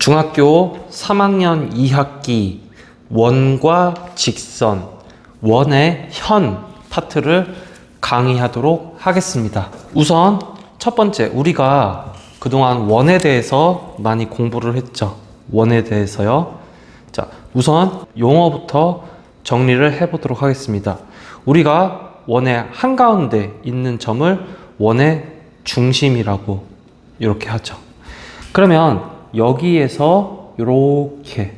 중학교 3학년 2학기 원과 직선, 원의 현 파트를 강의하도록 하겠습니다. 우선 첫 번째, 우리가 그동안 원에 대해서 많이 공부를 했죠. 원에 대해서요. 자, 우선 용어부터 정리를 해보도록 하겠습니다. 우리가 원의 한가운데 있는 점을 원의 중심이라고 이렇게 하죠. 그러면 여기에서 이렇게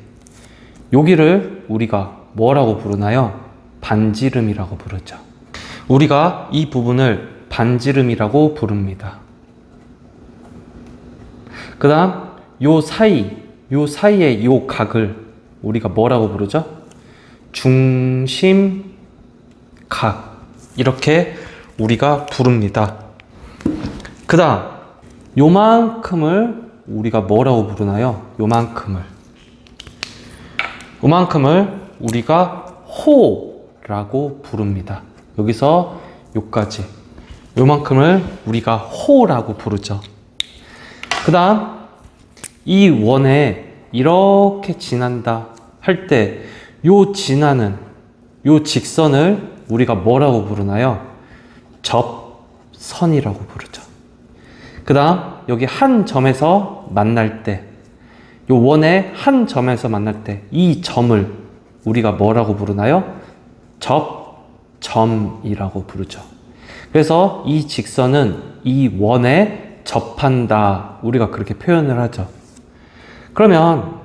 여기를 우리가 뭐라고 부르나요? 반지름이라고 부르죠. 우리가 이 부분을 반지름이라고 부릅니다. 그 다음 요 사이에 요 각을 우리가 뭐라고 부르죠? 중심각, 이렇게 우리가 부릅니다. 그 다음 요만큼을 우리가 뭐라고 부르나요? 요만큼을 우리가 호라고 부릅니다. 여기서 요까지 요만큼을 우리가 호라고 부르죠. 그 다음 이 원에 이렇게 지난다 할 때 요 지나는 요 직선을 우리가 뭐라고 부르나요? 접선이라고 부르죠. 그 다음 여기 한 점에서 만날 때, 요 원의 한 점에서 만날 때 이 점을 우리가 뭐라고 부르나요? 접점이라고 부르죠. 그래서 이 직선은 이 원에 접한다, 우리가 그렇게 표현을 하죠. 그러면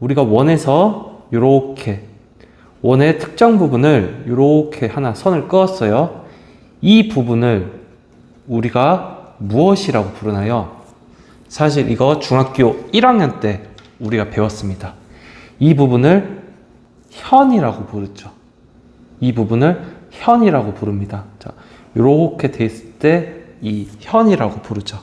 우리가 원에서 이렇게 원의 특정 부분을 이렇게 하나 선을 그었어요. 이 부분을 우리가 무엇이라고 부르나요? 사실 이거 중학교 1학년 때 우리가 배웠습니다. 이 부분을 현이라고 부르죠. 이 부분을 현이라고 부릅니다. 자, 이렇게 돼 있을 때 이 현이라고 부르죠.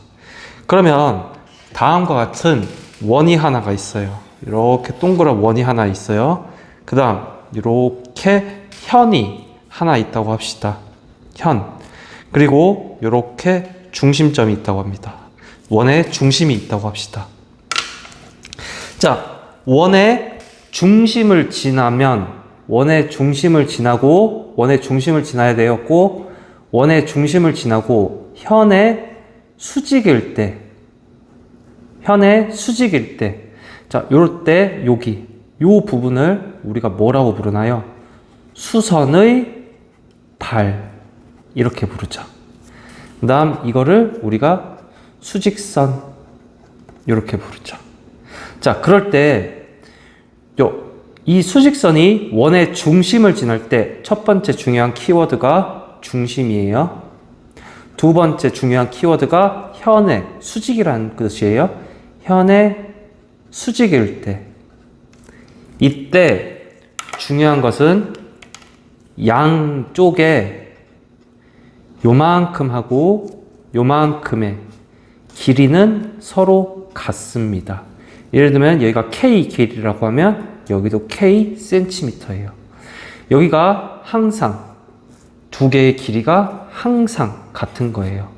그러면 다음과 같은 원이 하나가 있어요. 이렇게 동그란 원이 하나 있어요. 그 다음 이렇게 현이 하나 있다고 합시다. 현. 그리고 이렇게 중심점이 있다고 합니다. 원의 중심이 있다고 합시다. 자, 원의 중심을 지나면 원의 중심을 지나고 원의 중심을 지나야 되었고, 원의 중심을 지나고 현의 수직일 때 자, 요럴 때 여기 요 부분을 우리가 뭐라고 부르나요? 수선의 발, 이렇게 부르죠. 그 다음 이거를 우리가 수직선, 이렇게 부르죠. 자, 그럴 때 이 수직선이 원의 중심을 지날 때 첫 번째 중요한 키워드가 중심이에요. 두 번째 중요한 키워드가 현의 수직이라는 뜻이에요. 현의 수직일 때, 이때 중요한 것은 양쪽에 요만큼하고 요만큼의 길이는 서로 같습니다. 예를 들면 여기가 K 길이라고 하면 여기도 K 센티미터예요. 여기가 항상 두 개의 길이가 항상 같은 거예요.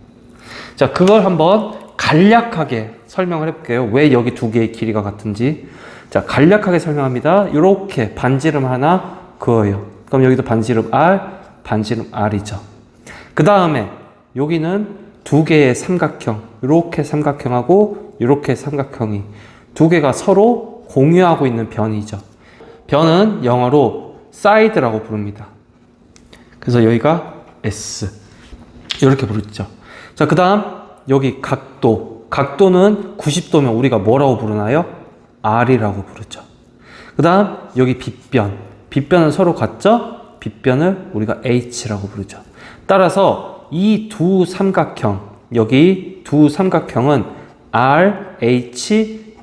자, 그걸 한번 간략하게 설명을 해볼게요. 왜 여기 두 개의 길이가 같은지. 자, 간략하게 설명합니다. 이렇게 반지름 하나 그어요. 그럼 여기도 반지름 R, 반지름 R이죠. 그 다음에 여기는 두 개의 삼각형, 이렇게 삼각형하고 이렇게 삼각형이 두 개가 서로 공유하고 있는 변이죠. 변은 영어로 side라고 부릅니다. 그래서 여기가 S, 이렇게 부르죠. 자, 그 다음 여기 각도는 90도면 우리가 뭐라고 부르나요? R이라고 부르죠. 그 다음 여기 빗변은 서로 같죠? 빗변을 우리가 H라고 부르죠. 따라서 이 두 삼각형, 여기 두 삼각형은 RHS,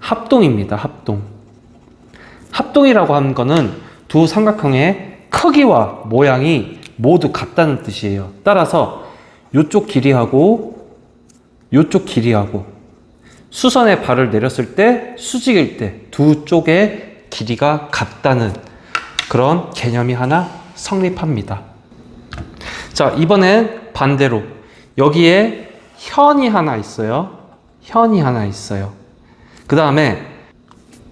합동입니다. 합동이라고 하는 거는 두 삼각형의 크기와 모양이 모두 같다는 뜻이에요. 따라서 이쪽 길이하고 수선의 발을 내렸을 때, 수직일 때 두 쪽의 길이가 같다는 그런 개념이 하나 성립합니다. 자, 이번엔 반대로 여기에 현이 하나 있어요. 그 다음에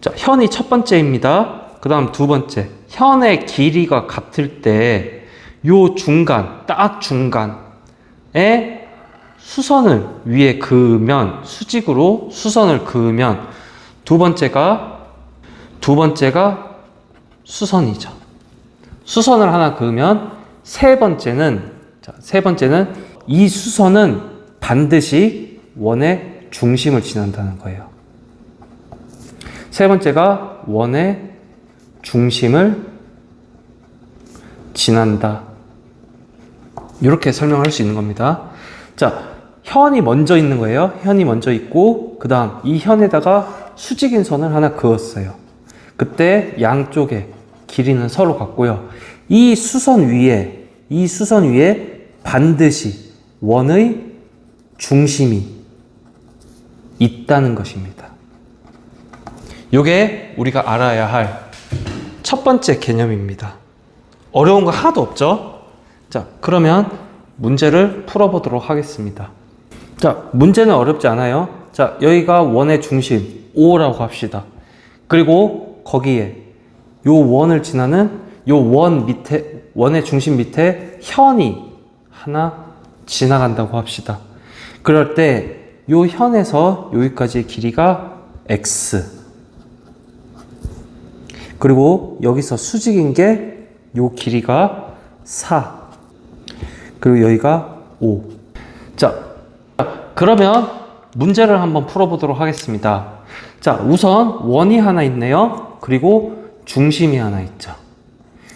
자, 현이 첫 번째입니다. 그 다음 두 번째. 현의 길이가 같을 때 요 중간, 딱 중간에 수선을 위에 그으면, 수직으로 수선을 그으면 두 번째가 수선이죠. 수선을 하나 그으면 세 번째는 이 수선은 반드시 원의 중심을 지난다는 거예요. 세 번째가 원의 중심을 지난다. 이렇게 설명할 수 있는 겁니다. 자, 현이 먼저 있는 거예요. 현이 먼저 있고 그 다음 이 현에다가 수직인 선을 하나 그었어요. 그때 양쪽의 길이는 서로 같고요. 이 수선 위에 반드시 원의 중심이 있다는 것입니다. 이게 우리가 알아야 할 첫 번째 개념입니다. 어려운 거 하나도 없죠? 자, 그러면 문제를 풀어보도록 하겠습니다. 자, 문제는 어렵지 않아요. 자, 여기가 원의 중심 O라고 합시다. 그리고 거기에 요 원을 지나는 요 원 밑에, 원의 중심 밑에 현이 하나 지나간다고 합시다. 그럴 때 요 현에서 여기까지의 길이가 X. 그리고 여기서 수직인 게 요 길이가 4. 그리고 여기가 5. 자, 그러면 문제를 한번 풀어보도록 하겠습니다. 자, 우선 원이 하나 있네요. 그리고 중심이 하나 있죠.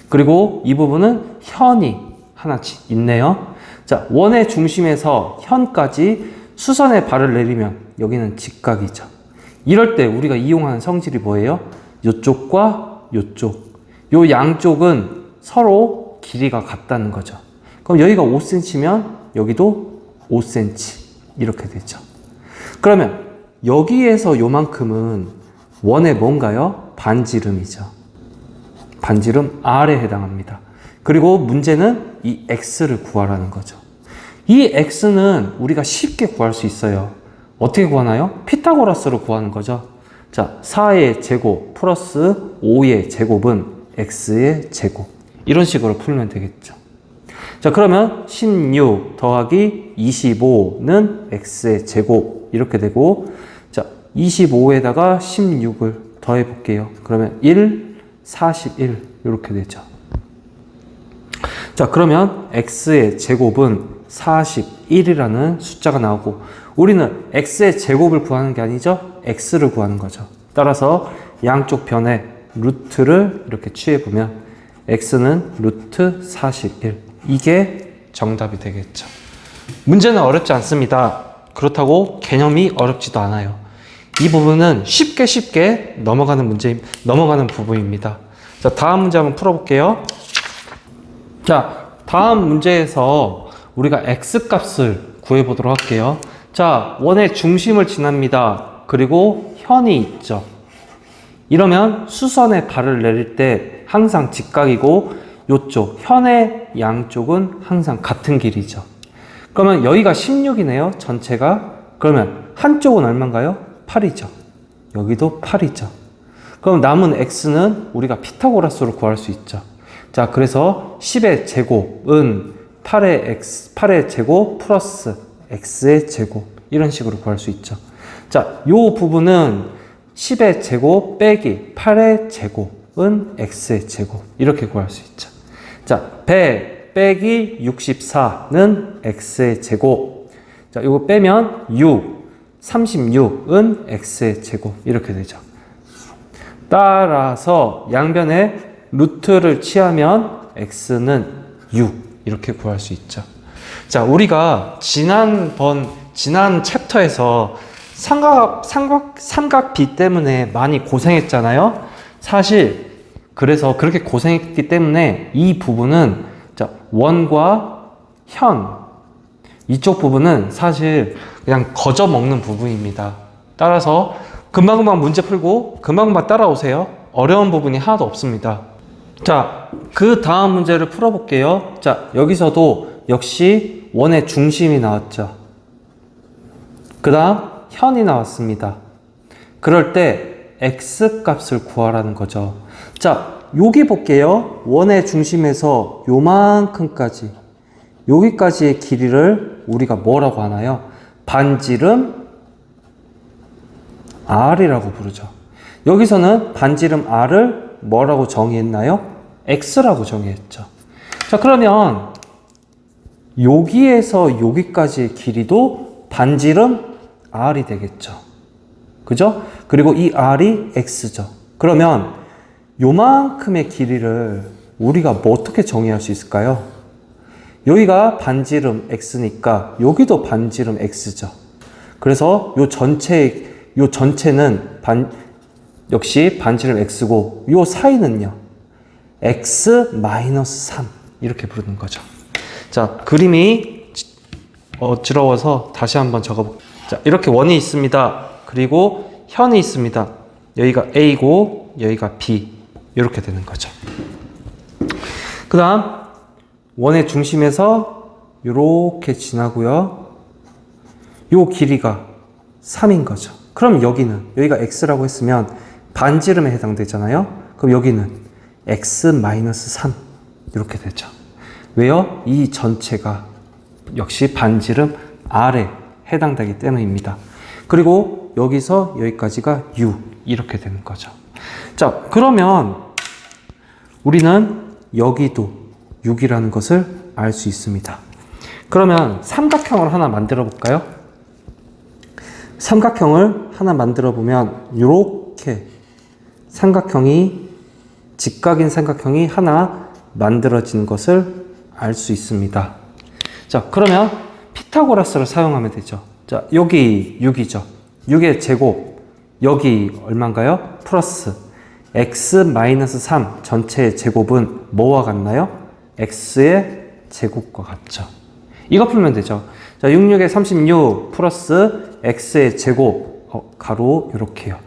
그리고 이 부분은 현이 하나 있네요. 자, 원의 중심에서 현까지 수선의 발을 내리면 여기는 직각이죠. 이럴 때 우리가 이용하는 성질이 뭐예요? 이쪽과 이쪽. 요 양쪽은 서로 길이가 같다는 거죠. 그럼 여기가 5cm면 여기도 5cm 이렇게 되죠. 그러면 여기에서 요만큼은 원의 뭔가요? 반지름이죠. 반지름 R에 해당합니다. 그리고 문제는 이 X를 구하라는 거죠. 이 X는 우리가 쉽게 구할 수 있어요. 어떻게 구하나요? 피타고라스로 구하는 거죠. 자, 4의 제곱 플러스 5의 제곱은 X의 제곱. 이런 식으로 풀면 되겠죠. 자, 그러면 16 더하기 25는 X의 제곱. 이렇게 되고, 자, 25에다가 16을 더해 볼게요. 그러면 1, 41. 이렇게 되죠. 자, 그러면 X의 제곱은 41이라는 숫자가 나오고, 우리는 X의 제곱을 구하는 게 아니죠? X를 구하는 거죠. 따라서 양쪽 변에 루트를 이렇게 취해보면 X는 루트 41. 이게 정답이 되겠죠. 문제는 어렵지 않습니다. 그렇다고 개념이 어렵지도 않아요. 이 부분은 쉽게 넘어가는 부분입니다. 자, 다음 문제 한번 풀어볼게요. 자, 다음 문제에서 우리가 X 값을 구해보도록 할게요. 자, 원의 중심을 지납니다. 그리고 현이 있죠. 이러면 수선의 발을 내릴 때 항상 직각이고 요쪽 현의 양쪽은 항상 같은 길이죠. 그러면 여기가 16이네요. 전체가. 그러면 한쪽은 얼마인가요? 8이죠. 여기도 8이죠. 그럼 남은 X는 우리가 피타고라스로 구할 수 있죠. 자, 그래서 10의 제곱은 8의 제곱 플러스 X의 제곱. 이런 식으로 구할 수 있죠. 자, 요 부분은 10의 제곱 빼기 8의 제곱은 X의 제곱. 이렇게 구할 수 있죠. 자, 100 빼기 64는 X의 제곱. 자, 이거 빼면 6, 36은 X의 제곱. 이렇게 되죠. 따라서 양변에 루트를 취하면 X는 6. 이렇게 구할 수 있죠. 자, 우리가 지난 챕터에서 삼각비 때문에 많이 고생했잖아요. 사실 그래서 그렇게 고생했기 때문에 이 부분은 자, 원과 현 이쪽 부분은 사실 그냥 거저 먹는 부분입니다. 따라서 금방금방 문제 풀고 금방금방 따라오세요. 어려운 부분이 하나도 없습니다. 자, 그 다음 문제를 풀어볼게요. 자, 여기서도 역시 원의 중심이 나왔죠. 그 다음 현이 나왔습니다. 그럴 때 x 값을 구하라는 거죠. 자, 여기 볼게요. 원의 중심에서 요만큼까지, 여기까지의 길이를 우리가 뭐라고 하나요? 반지름 r이라고 부르죠. 여기서는 반지름 r을 뭐라고 정의했나요? x라고 정의했죠. 자, 그러면 여기에서 여기까지의 길이도 반지름 r이 되겠죠. 그죠? 그리고 이 r이 x죠. 그러면 요만큼의 길이를 우리가 뭐 어떻게 정의할 수 있을까요? 여기가 반지름 x니까 여기도 반지름 x죠. 그래서 요 전체는 역시 반지름 x고 요 사이는요 x-3 이렇게 부르는 거죠. 자, 그림이 어지러워서 다시 한번 적어볼게요. 자, 이렇게 원이 있습니다. 그리고 현이 있습니다. 여기가 A고 여기가 B 이렇게 되는 거죠. 그 다음 원의 중심에서 이렇게 지나고요. 요 길이가 3인 거죠. 그럼 여기가 X라고 했으면 반지름에 해당되잖아요. 그럼 여기는 X-3 이렇게 되죠. 왜요? 이 전체가 역시 반지름 R에 해당되기 때문입니다. 그리고 여기서 여기까지가 U 이렇게 되는 거죠. 자, 그러면 우리는 여기도 6이라는 것을 알 수 있습니다. 그러면 삼각형을 하나 만들어 볼까요? 삼각형을 하나 만들어 보면 이렇게 직각인 삼각형이 하나 만들어진 것을 알 수 있습니다. 자, 그러면 피타고라스를 사용하면 되죠. 자, 여기 6이죠. 6의 제곱, 여기 얼마인가요? 플러스 x-3 전체의 제곱은 뭐와 같나요? x의 제곱과 같죠. 이거 풀면 되죠. 자, 66에 36 플러스 x의 제곱, 가로 이렇게요.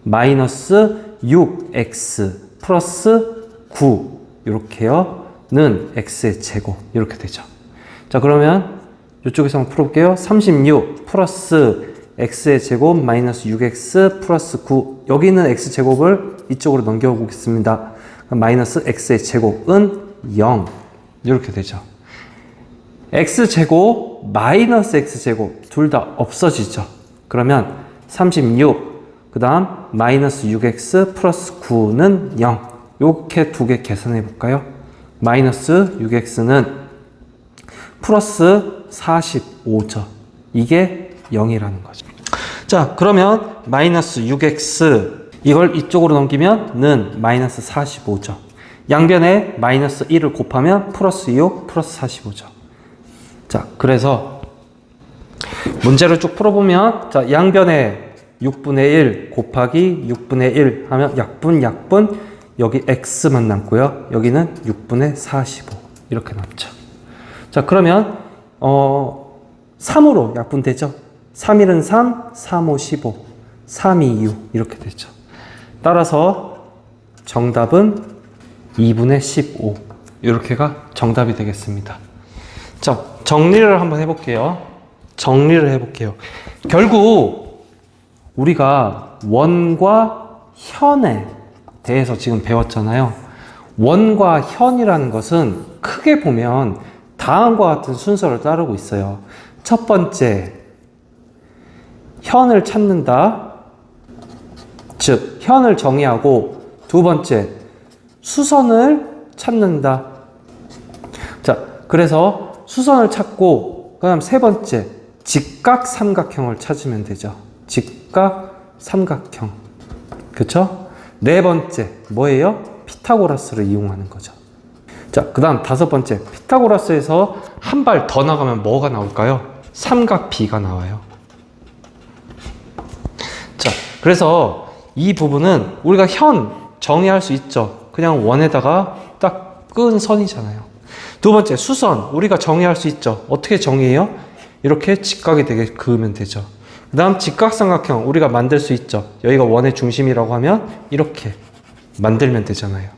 마이너스 6x 플러스 9 이렇게요. 는 x의 제곱 이렇게 되죠. 자, 그러면 이쪽에서 한번 풀어볼게요. 36 플러스 x의 제곱 마이너스 6x 플러스 9 여기는 x제곱을 이쪽으로 넘겨보겠습니다. 마이너스 x의 제곱은 0 이렇게 되죠. x제곱 마이너스 x제곱 둘 다 없어지죠. 그러면 36 그 다음 마이너스 6x 플러스 9는 0 이렇게 두 개 계산해 볼까요? 마이너스 6x는 플러스 45죠. 이게 0이라는 거죠. 자, 그러면 마이너스 6x 이걸 이쪽으로 넘기면 는 마이너스 45죠. 양변에 마이너스 1을 곱하면 플러스 6 플러스 45죠. 자, 그래서 문제를 쭉 풀어보면 자, 양변에 6분의 1 곱하기 6분의 1 하면 약분 여기 x만 남고요. 여기는 6분의 45 이렇게 남죠. 자, 그러면 3으로 약분되죠. 3, 1은 3, 3, 5, 15 3, 2, 6 이렇게 되죠. 따라서 정답은 2분의 15 이렇게가 정답이 되겠습니다. 자, 정리를 한번 해볼게요. 결국 우리가 원과 현에 대해서 지금 배웠잖아요. 원과 현이라는 것은 크게 보면 다음과 같은 순서를 따르고 있어요. 첫 번째, 현을 찾는다. 즉, 현을 정의하고 두 번째, 수선을 찾는다. 자, 그래서 수선을 찾고 그다음 세 번째, 직각 삼각형을 찾으면 되죠. 직각 삼각형. 그쵸? 네 번째, 뭐예요? 피타고라스를 이용하는 거죠. 자, 그 다음 다섯 번째, 피타고라스에서 한 발 더 나가면 뭐가 나올까요? 삼각비가 나와요. 자, 그래서 이 부분은 우리가 현 정의할 수 있죠. 그냥 원에다가 딱 끈 선이잖아요. 두 번째, 수선 우리가 정의할 수 있죠. 어떻게 정의해요? 이렇게 직각이 되게 그으면 되죠. 그 다음 직각삼각형 우리가 만들 수 있죠. 여기가 원의 중심이라고 하면 이렇게 만들면 되잖아요.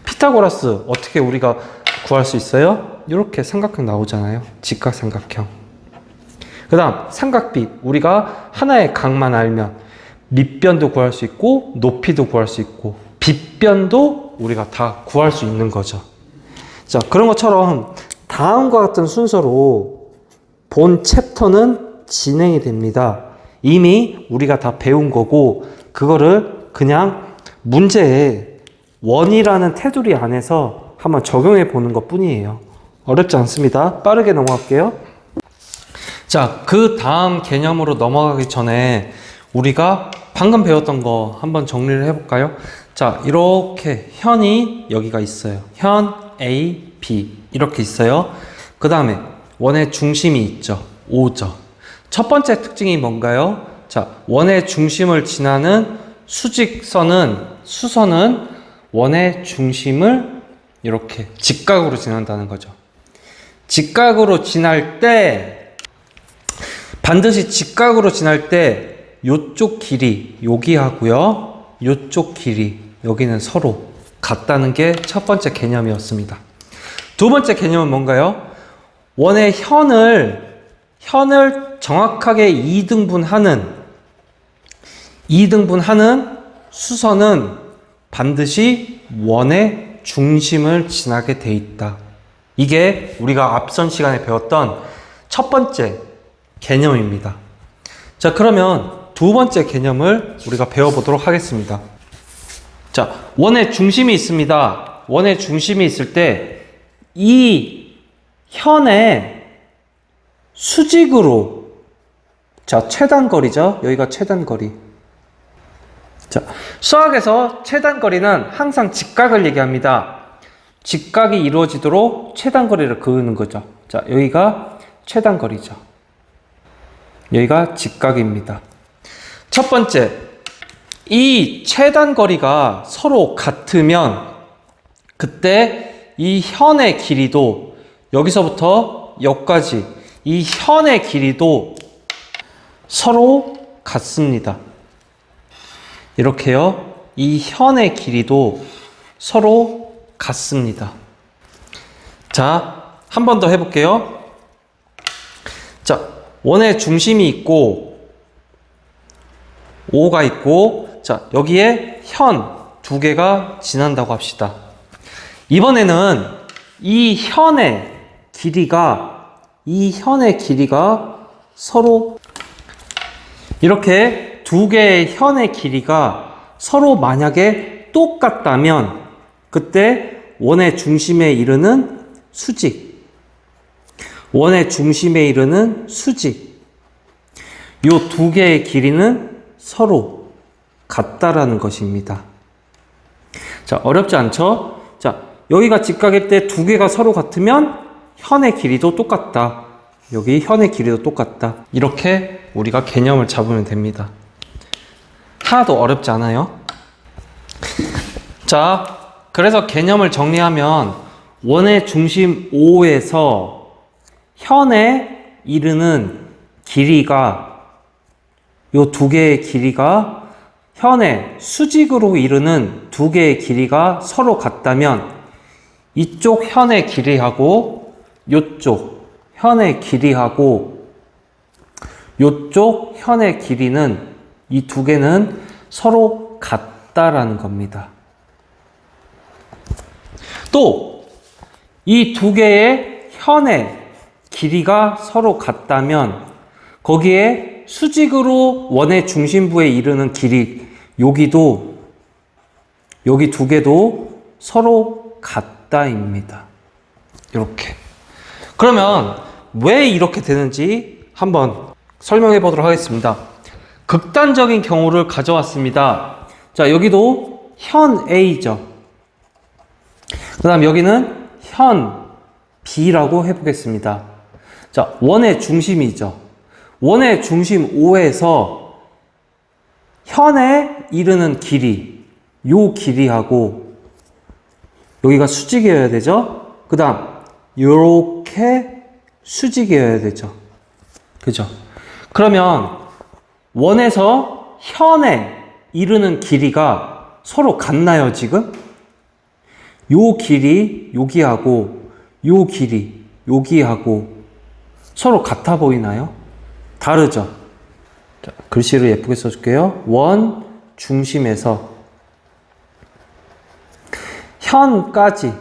피타고라스 어떻게 우리가 구할 수 있어요? 이렇게 삼각형 나오잖아요. 직각삼각형. 그 다음 삼각비 우리가 하나의 각만 알면 밑변도 구할 수 있고 높이도 구할 수 있고 빗변도 우리가 다 구할 수 있는 거죠. 자, 그런 것처럼 다음과 같은 순서로 본 챕터는 진행이 됩니다. 이미 우리가 다 배운 거고 그거를 그냥 문제에 원이라는 테두리 안에서 한번 적용해 보는 것 뿐이에요. 어렵지 않습니다. 빠르게 넘어갈게요. 자, 그 다음 개념으로 넘어가기 전에 우리가 방금 배웠던 거 한번 정리를 해볼까요? 자, 이렇게 현이 여기가 있어요. 현 A, B 이렇게 있어요. 그 다음에 원의 중심이 있죠. O죠. 첫 번째 특징이 뭔가요? 자, 원의 중심을 지나는 수선은 원의 중심을 이렇게 직각으로 지난다는 거죠. 직각으로 지날 때 반드시 직각으로 지날 때 요쪽 길이 여기하고요. 요쪽 길이 여기는 서로 같다는 게 첫 번째 개념이었습니다. 두 번째 개념은 뭔가요? 원의 현을 정확하게 2등분하는 수선은 반드시 원의 중심을 지나게 돼 있다. 이게 우리가 앞선 시간에 배웠던 첫 번째 개념입니다. 자, 그러면 두 번째 개념을 우리가 배워보도록 하겠습니다. 자, 원의 중심이 있습니다. 원의 중심이 있을 때 이 현의 수직으로, 자, 최단거리죠. 여기가 최단거리. 자, 수학에서 최단거리는 항상 직각을 얘기합니다. 직각이 이루어지도록 최단거리를 그으는 거죠. 자, 여기가 최단거리죠. 여기가 직각입니다. 첫 번째, 이 최단거리가 서로 같으면 그때 이 현의 길이도 여기서부터 여기까지 이 현의 길이도 서로 같습니다. 이렇게요. 이 현의 길이도 서로 같습니다. 자, 한 번 더 해볼게요. 자, 원의 중심이 있고 O가 있고, 자, 여기에 현 두 개가 지난다고 합시다. 이번에는 이 현의 길이가 서로 이렇게 두 개의 현의 길이가 서로 만약에 똑같다면 그때 원의 중심에 이르는 수직, 원의 중심에 이르는 수직, 요 두 개의 길이는 서로 같다라는 것입니다. 자, 어렵지 않죠? 자, 여기가 직각일 때 두 개가 서로 같으면 현의 길이도 똑같다. 여기 현의 길이도 똑같다. 이렇게 우리가 개념을 잡으면 됩니다. 하나도 어렵지 않아요? 자, 그래서 개념을 정리하면 원의 중심 O에서 현에 이르는 길이가, 요 두 개의 길이가 현의 수직으로 이르는 두 개의 길이가 서로 같다면 이쪽 현의 길이하고 요쪽 현의 길이하고 요쪽 현의 길이는 이 두 개는 서로 같다라는 겁니다. 또 이 두 개의 현의 길이가 서로 같다면 거기에 수직으로 원의 중심부에 이르는 길이 여기 두 개도 서로 같다입니다. 이렇게. 그러면 왜 이렇게 되는지 한번 설명해 보도록 하겠습니다. 극단적인 경우를 가져왔습니다. 자, 여기도 현 A죠. 그 다음 여기는 현 B라고 해보겠습니다. 자, 원의 중심이죠. 원의 중심 O에서 현에 이르는 길이, 요 길이하고 여기가 수직이어야 되죠. 그 다음 요렇게 수직이어야 되죠. 그죠? 그러면 원에서 현에 이르는 길이가 서로 같나요, 지금? 요 길이 여기하고 요 길이 여기하고 서로 같아 보이나요? 다르죠? 자, 글씨를 예쁘게 써줄게요. 원 중심에서 현까지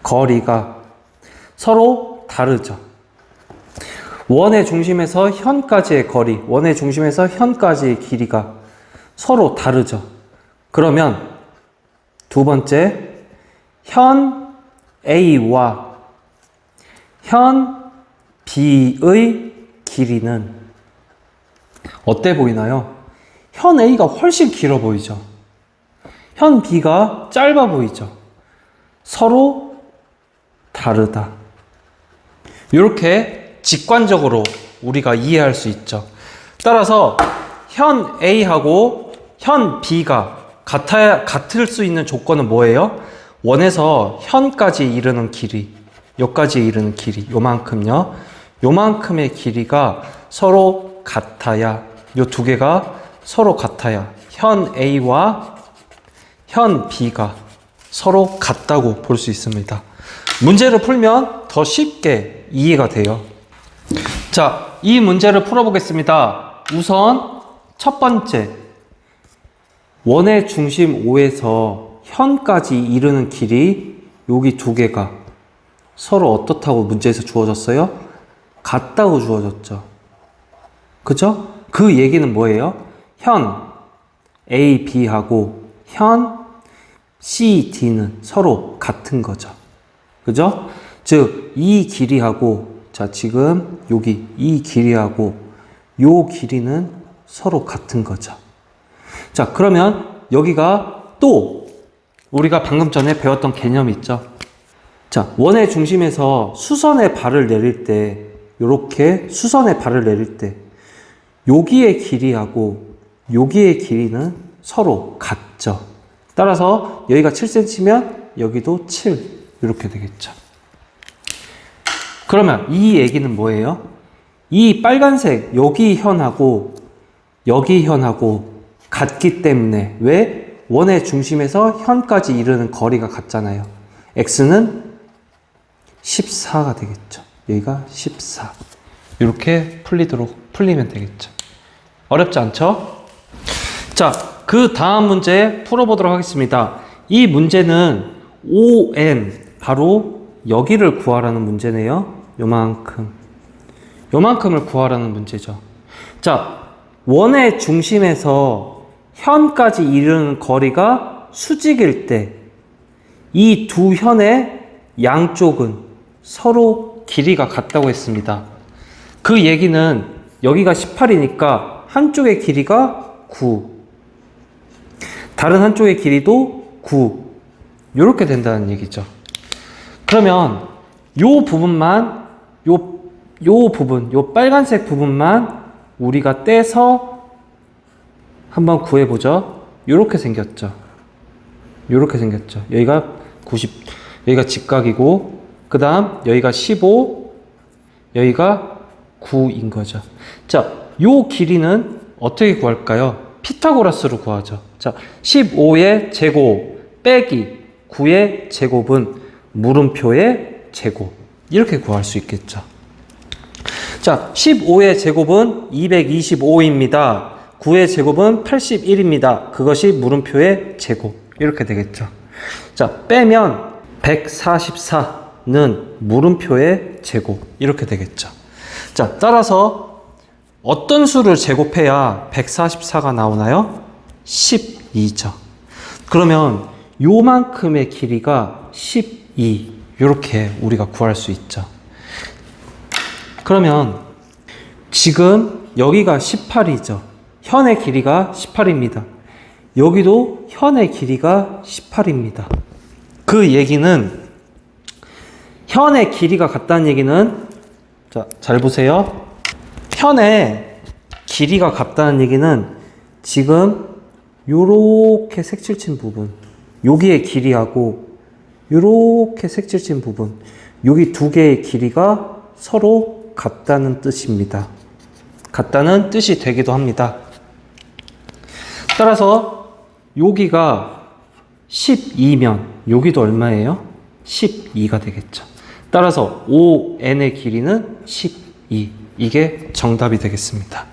거리가 서로 다르죠. 원의 중심에서 현까지의 거리, 원의 중심에서 현까지의 길이가 서로 다르죠. 그러면 두 번째, 현 A와 현 B의 길이는 어때 보이나요? 현 A가 훨씬 길어 보이죠. 현 B가 짧아 보이죠. 서로 다르다. 이렇게 직관적으로 우리가 이해할 수 있죠. 따라서 현 A하고 현 B가 같을 수 있는 조건은 뭐예요? 원에서 현까지 이르는 길이, 여기까지 이르는 길이, 요만큼요. 요만큼의 길이가 서로 같아야, 요 두 개가 서로 같아야 현 A와 현 B가 서로 같다고 볼 수 있습니다. 문제를 풀면 더 쉽게 이해가 돼요. 자, 이 문제를 풀어보겠습니다. 우선 첫 번째, 원의 중심 O에서 현까지 이르는 길이 여기 두 개가 서로 어떻다고 문제에서 주어졌어요? 같다고 주어졌죠. 그죠? 그 얘기는 뭐예요? 현 A, B하고 현 C, D는 서로 같은 거죠. 그죠? 즉, 이 길이하고, 자, 지금 여기 이 길이하고 요 길이는 서로 같은 거죠. 자, 그러면 여기가 또 우리가 방금 전에 배웠던 개념이 있죠. 자, 원의 중심에서 수선의 발을 내릴 때, 요렇게 수선의 발을 내릴 때, 여기의 길이하고 여기의 길이는 서로 같죠. 따라서 여기가 7cm면 여기도 7, 이렇게 되겠죠. 그러면 이 얘기는 뭐예요? 이 빨간색 여기 현하고 여기 현하고 같기 때문에, 왜? 원의 중심에서 현까지 이르는 거리가 같잖아요. x는 14가 되겠죠. 여기가 14. 이렇게 풀리면 되겠죠. 어렵지 않죠? 자, 그 다음 문제 풀어보도록 하겠습니다. 이 문제는 ON, 바로 여기를 구하라는 문제네요. 요만큼을 구하라는 문제죠. 자, 원의 중심에서 현까지 이르는 거리가 수직일 때 이 두 현의 양쪽은 서로 길이가 같다고 했습니다. 그 얘기는 여기가 18이니까 한쪽의 길이가 9, 다른 한쪽의 길이도 9, 이렇게 된다는 얘기죠. 그러면 요 부분만, 요 부분, 요 빨간색 부분만 우리가 떼서 한번 구해보죠. 요렇게 생겼죠. 요렇게 생겼죠. 여기가 90, 여기가 직각이고, 그 다음 여기가 15, 여기가 9인 거죠. 자, 요 길이는 어떻게 구할까요? 피타고라스로 구하죠. 자, 15의 제곱 빼기 9의 제곱은 물음표의 제곱, 이렇게 구할 수 있겠죠. 자, 15의 제곱은 225입니다. 9의 제곱은 81입니다. 그것이 물음표의 제곱, 이렇게 되겠죠. 자, 빼면 144는 물음표의 제곱, 이렇게 되겠죠. 자, 따라서 어떤 수를 제곱해야 144가 나오나요? 12죠. 그러면 요만큼의 길이가 12, 이렇게 우리가 구할 수 있죠. 그러면 지금 여기가 18이죠. 현의 길이가 18입니다. 여기도 현의 길이가 18입니다. 그 얘기는, 현의 길이가 같다는 얘기는, 자, 잘 보세요. 현의 길이가 같다는 얘기는 지금 요렇게 색칠친 부분, 여기의 길이하고 요렇게 색칠친 부분, 여기 두 개의 길이가 서로 같다는 뜻입니다. 같다는 뜻이 되기도 합니다. 따라서 여기가 12면 여기도 얼마예요? 12가 되겠죠. 따라서 ON의 길이는 12, 이게 정답이 되겠습니다.